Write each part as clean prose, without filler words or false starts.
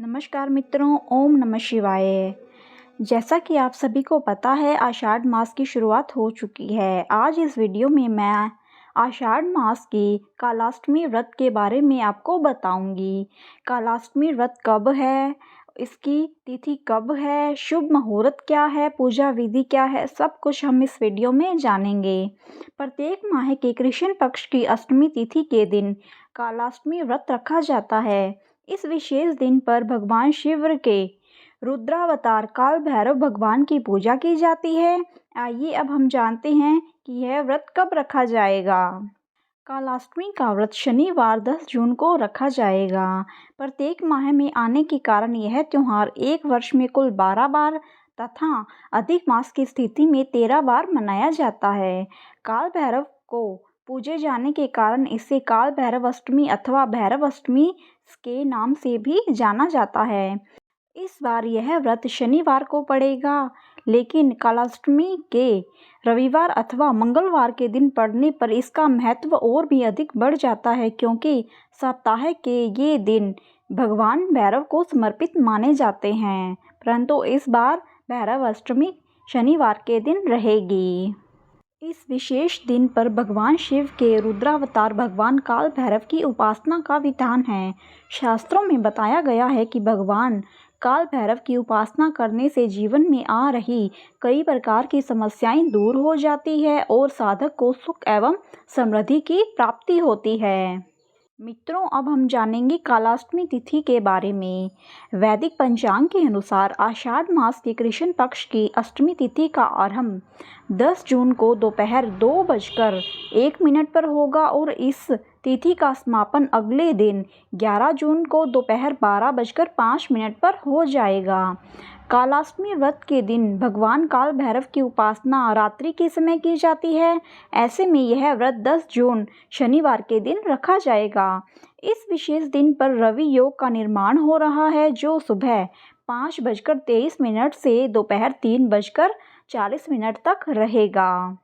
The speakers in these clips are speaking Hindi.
नमस्कार मित्रों, ओम नमः शिवाय। जैसा कि आप सभी को पता है, आषाढ़ मास की शुरुआत हो चुकी है। आज इस वीडियो में मैं आषाढ़ मास की कालाष्टमी व्रत के बारे में आपको बताऊंगी। कालाष्टमी व्रत कब है, इसकी तिथि कब है, शुभ मुहूर्त क्या है, पूजा विधि क्या है, सब कुछ हम इस वीडियो में जानेंगे। प्रत्येक माह के कृष्ण पक्ष की अष्टमी तिथि के दिन कालाष्टमी व्रत रखा जाता है। इस विशेष दिन पर भगवान शिव के रुद्रावतार काल भैरव भगवान की पूजा की जाती है। आइए अब हम जानते हैं कि यह व्रत कब रखा जाएगा। कालाष्टमी का व्रत शनिवार 10 जून को रखा जाएगा। प्रत्येक माह में आने के कारण यह त्योहार एक वर्ष में कुल 12 बार तथा अधिक मास की स्थिति में 13 बार मनाया जाता है। काल भैरव को पूजे जाने के कारण इसे काल भैरव अष्टमी अथवा भैरव अष्टमी के नाम से भी जाना जाता है। इस बार यह व्रत शनिवार को पड़ेगा, लेकिन कालाष्टमी के रविवार अथवा मंगलवार के दिन पड़ने पर इसका महत्व और भी अधिक बढ़ जाता है, क्योंकि सप्ताह के ये दिन भगवान भैरव को समर्पित माने जाते हैं। परंतु इस बार भैरव अष्टमी शनिवार के दिन रहेगी। इस विशेष दिन पर भगवान शिव के रुद्रावतार भगवान काल भैरव की उपासना का विधान है। शास्त्रों में बताया गया है कि भगवान काल भैरव की उपासना करने से जीवन में आ रही कई प्रकार की समस्याएं दूर हो जाती है और साधक को सुख एवं समृद्धि की प्राप्ति होती है। मित्रों, अब हम जानेंगे कालाष्टमी तिथि के बारे में। वैदिक पंचांग के अनुसार आषाढ़ मास के कृष्ण पक्ष की अष्टमी तिथि का आरंभ 10 जून को दोपहर 2:01 पर होगा और इस तिथि का समापन अगले दिन 11 जून को दोपहर 12:05 पर हो जाएगा। कालाष्टमी व्रत के दिन भगवान काल भैरव की उपासना रात्रि के समय की जाती है। ऐसे में यह व्रत 10 जून शनिवार के दिन रखा जाएगा। इस विशेष दिन पर रवि योग का निर्माण हो रहा है, जो सुबह 5:23 से दोपहर 3:40 तक रहेगा।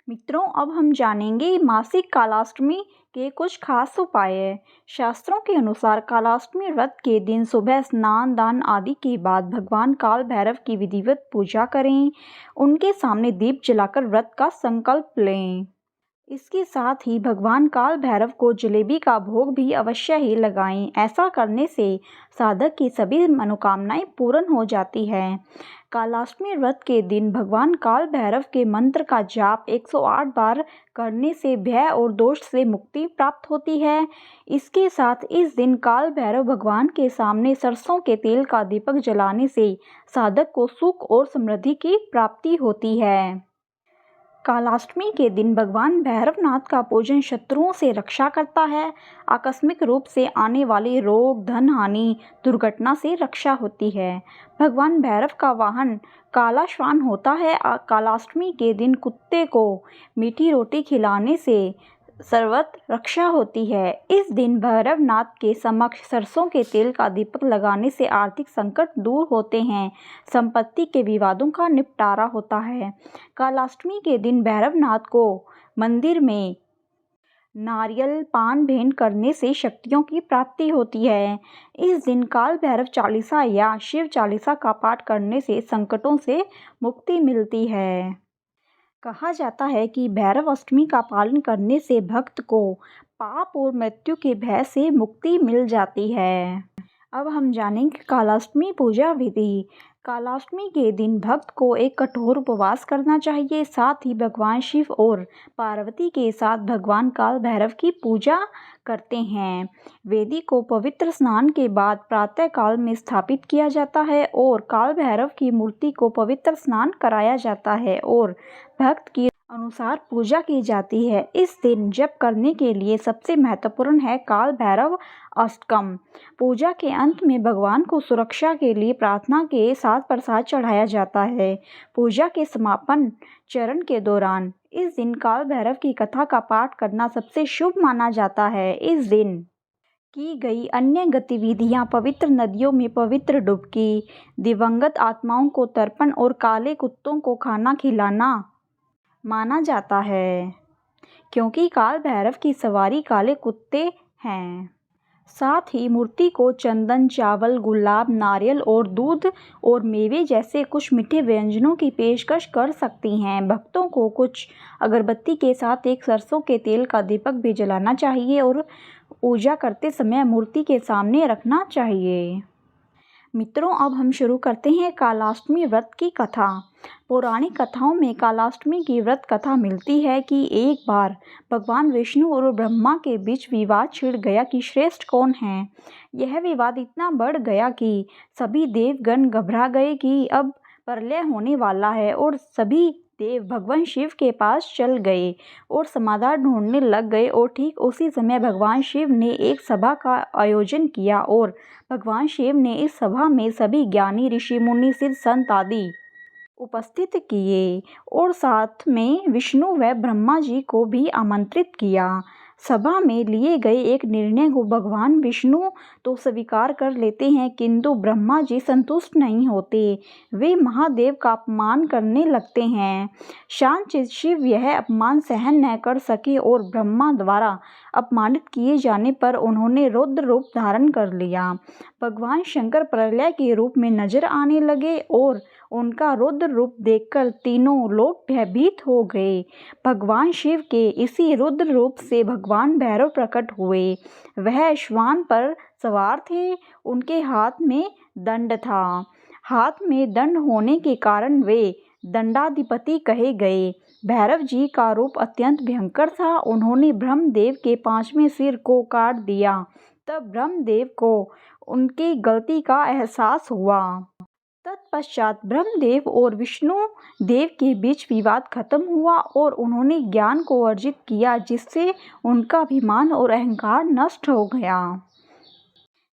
मित्रों, अब हम जानेंगे मासिक कालाष्टमी के कुछ खास उपाय। शास्त्रों के अनुसार कालाष्टमी व्रत के दिन सुबह स्नान दान आदि के बाद भगवान काल भैरव की विधिवत पूजा करें। उनके सामने दीप जलाकर व्रत का संकल्प लें। इसके साथ ही भगवान काल भैरव को जलेबी का भोग भी अवश्य ही लगाएं। ऐसा करने से साधक की सभी मनोकामनाएं पूर्ण हो जाती है। कालाष्टमी व्रत के दिन भगवान काल भैरव के मंत्र का जाप 108 बार करने से भय और दोष से मुक्ति प्राप्त होती है। इसके साथ इस दिन काल भैरव भगवान के सामने सरसों के तेल का दीपक जलाने से साधक को सुख और समृद्धि की प्राप्ति होती है। कालाष्टमी के दिन भगवान भैरवनाथ का पूजन शत्रुओं से रक्षा करता है। आकस्मिक रूप से आने वाले रोग, धन हानि, दुर्घटना से रक्षा होती है। भगवान भैरव का वाहन काला श्वान होता है। कालाष्टमी के दिन कुत्ते को मीठी रोटी खिलाने से सर्वत्र रक्षा होती है। इस दिन भैरवनाथ के समक्ष सरसों के तेल का दीपक लगाने से आर्थिक संकट दूर होते हैं, संपत्ति के विवादों का निपटारा होता है। कालाष्टमी के दिन भैरवनाथ को मंदिर में नारियल पान भेंट करने से शक्तियों की प्राप्ति होती है। इस दिन काल भैरव चालीसा या शिव चालीसा का पाठ करने से संकटों से मुक्ति मिलती है। कहा जाता है कि भैरव अष्टमी का पालन करने से भक्त को पाप और मृत्यु के भय से मुक्ति मिल जाती है। अब हम जानेंगे कालाष्टमी पूजा विधि। कालाष्टमी के दिन भक्त को एक कठोर उपवास करना चाहिए। साथ ही भगवान शिव और पार्वती के साथ भगवान काल भैरव की पूजा करते हैं। वेदी को पवित्र स्नान के बाद प्रातः काल में स्थापित किया जाता है और काल भैरव की मूर्ति को पवित्र स्नान कराया जाता है और भक्त की अनुसार पूजा की जाती है। इस दिन जप करने के लिए सबसे महत्वपूर्ण है काल भैरव अष्टकम। पूजा के अंत में भगवान को सुरक्षा के लिए प्रार्थना के साथ प्रसाद चढ़ाया जाता है। पूजा के समापन चरण के दौरान इस दिन काल भैरव की कथा का पाठ करना सबसे शुभ माना जाता है। इस दिन की गई अन्य गतिविधियां पवित्र नदियों में पवित्र डुबकी, दिवंगत आत्माओं को तर्पण और काले कुत्तों को खाना खिलाना माना जाता है, क्योंकि काल भैरव की सवारी काले कुत्ते हैं। साथ ही मूर्ति को चंदन, चावल, गुलाब, नारियल और दूध और मेवे जैसे कुछ मीठे व्यंजनों की पेशकश कर सकती हैं। भक्तों को कुछ अगरबत्ती के साथ एक सरसों के तेल का दीपक भी जलाना चाहिए और पूजा करते समय मूर्ति के सामने रखना चाहिए। मित्रों, अब हम शुरू करते हैं कालाष्टमी व्रत की कथा। पौराणिक कथाओं में कालाष्टमी की व्रत कथा मिलती है कि एक बार भगवान विष्णु और ब्रह्मा के बीच विवाद छिड़ गया कि श्रेष्ठ कौन है। यह विवाद इतना बढ़ गया कि सभी देवगण घबरा गए कि अब प्रलय होने वाला है और सभी देव भगवान शिव के पास चल गए और समाधान ढूंढने लग गए। और ठीक उसी समय भगवान शिव ने एक सभा का आयोजन किया और भगवान शिव ने इस सभा में सभी ज्ञानी, ऋषि मुनि, सिद्ध, संत आदि उपस्थित किए और साथ में विष्णु व ब्रह्मा जी को भी आमंत्रित किया। सभा में लिए गए एक निर्णय को भगवान विष्णु तो स्वीकार कर लेते हैं, किंतु ब्रह्मा जी संतुष्ट नहीं होते। वे महादेव का अपमान करने लगते हैं। शांतचित्त शिव यह अपमान सहन न कर सके और ब्रह्मा द्वारा अपमानित किए जाने पर उन्होंने रुद्र रूप धारण कर लिया। भगवान शंकर प्रलय के रूप में नजर आने लगे और उनका रुद्र रूप देखकर तीनों लोग भयभीत हो गए। भगवान शिव के इसी रुद्र रूप से भगवान भैरव प्रकट हुए। वह श्वान पर सवार थे। उनके हाथ में दंड था। हाथ में दंड होने के कारण वे दंडाधिपति कहे गए। भैरव जी का रूप अत्यंत भयंकर था। उन्होंने ब्रह्मदेव के 5वें सिर को काट दिया। तब ब्रह्मदेव को उनकी गलती का एहसास हुआ। तत्पश्चात ब्रह्मदेव और विष्णु देव के बीच विवाद खत्म हुआ और उन्होंने ज्ञान को अर्जित किया, जिससे उनका अभिमान और अहंकार नष्ट हो गया।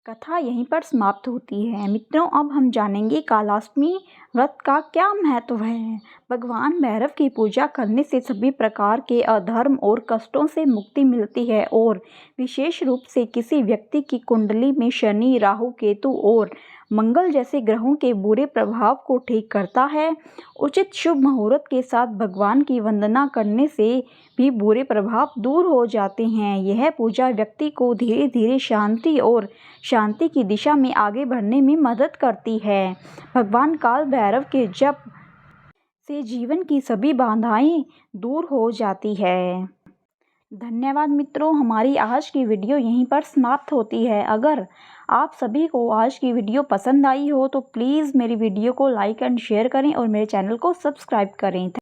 कथा यहीं पर समाप्त होती है। मित्रों, अब हम जानेंगे कालाष्टमी व्रत का क्या महत्व है। भगवान भैरव की पूजा करने से सभी प्रकार के अधर्म और कष्टों से मुक्ति मिलती है और विशेष रूप से किसी व्यक्ति की कुंडली में शनि, राहु, केतु और मंगल जैसे ग्रहों के बुरे प्रभाव को ठीक करता है। उचित शुभ मुहूर्त के साथ भगवान की वंदना करने से भी बुरे प्रभाव दूर हो जाते हैं। यह पूजा व्यक्ति को धीरे धीरे शांति की दिशा में आगे बढ़ने में मदद करती है। भगवान काल भैरव के जप से जीवन की सभी बाधाएं दूर हो जाती है। धन्यवाद मित्रों, हमारी आज की वीडियो यहीं पर समाप्त होती है। अगर आप सभी को आज की वीडियो पसंद आई हो तो प्लीज़ मेरी वीडियो को लाइक एंड शेयर करें और मेरे चैनल को सब्सक्राइब करें।